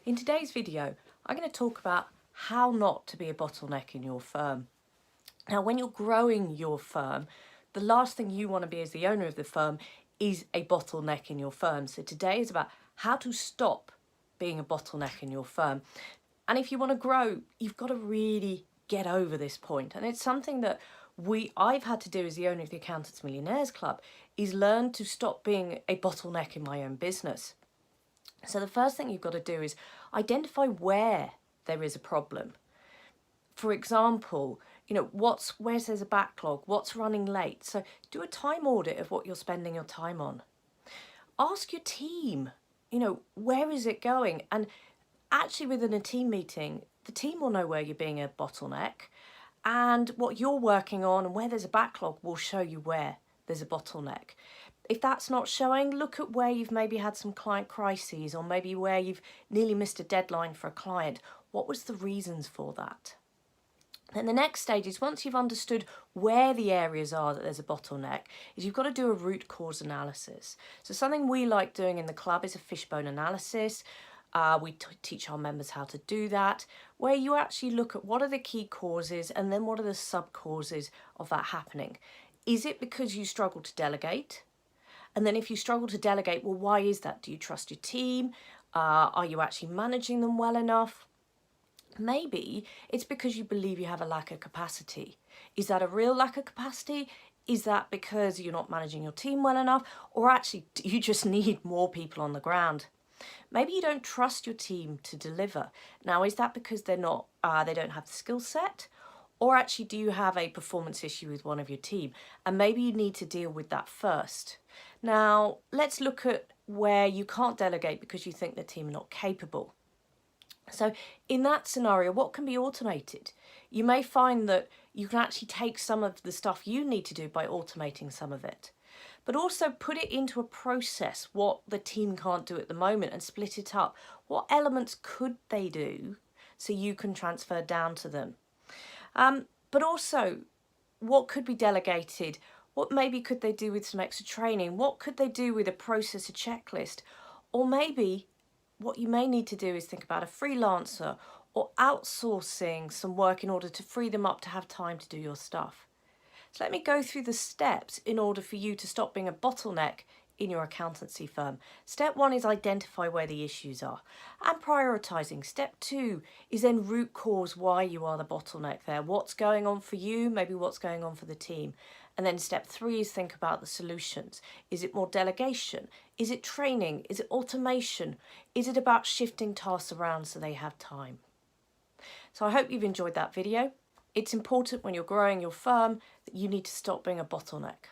In today's video, I'm going to talk about how not to be a bottleneck in your firm. Now, when you're growing your firm, the last thing you want to be as the owner of the firm is a bottleneck in your firm. So today is about how to stop being a bottleneck in your firm. And if you want to grow, you've got to really get over this point. And it's something that I've had to do as the owner of the Accountants Millionaires Club, is learn to stop being a bottleneck in my own business. So the first thing you've got to do is identify where there is a problem. For example, where there's a backlog, what's running late. So do a time audit of what you're spending your time on. Ask your team, where is it going? And actually within a team meeting, the team will know where you're being a bottleneck, and what you're working on and where there's a backlog will show you where there's a bottleneck. If that's not showing, look at where you've maybe had some client crises, or maybe where you've nearly missed a deadline for a client. What was the reasons for that? Then the next stage is, once you've understood where the areas are that there's a bottleneck, is you've got to do a root cause analysis. So something we like doing in the club is a fishbone analysis. We teach our members how to do that, where you actually look at what are the key causes and then what are the sub-causes of that happening. Is it because you struggle to delegate? And then if you struggle to delegate, well, why is that? Do you trust your team? Are you actually managing them well enough? Maybe it's because you believe you have a lack of capacity. Is that a real lack of capacity? Is that because you're not managing your team well enough? Or actually, do you just need more people on the ground? Maybe you don't trust your team to deliver. Now, is that because they don't have the skill set? Or actually, do you have a performance issue with one of your team? And maybe you need to deal with that first. Now, let's look at where you can't delegate because you think the team are not capable. So in that scenario, what can be automated? You may find that you can actually take some of the stuff you need to do by automating some of it, but also put it into a process, what the team can't do at the moment, and split it up. What elements could they do so you can transfer down to them? But also, what could be delegated? What maybe could they do with some extra training? What could they do with a process, a checklist? Or maybe what you may need to do is think about a freelancer or outsourcing some work in order to free them up to have time to do your stuff. So let me go through the steps in order for you to stop being a bottleneck in your accountancy firm. Step 1 is identify where the issues are and prioritizing. Step 2 is then root cause why you are the bottleneck there. What's going on for you, maybe what's going on for the team. And then step 3 is think about the solutions. Is it more delegation? Is it training? Is it automation? Is it about shifting tasks around so they have time? So I hope you've enjoyed that video. It's important when you're growing your firm that you need to stop being a bottleneck.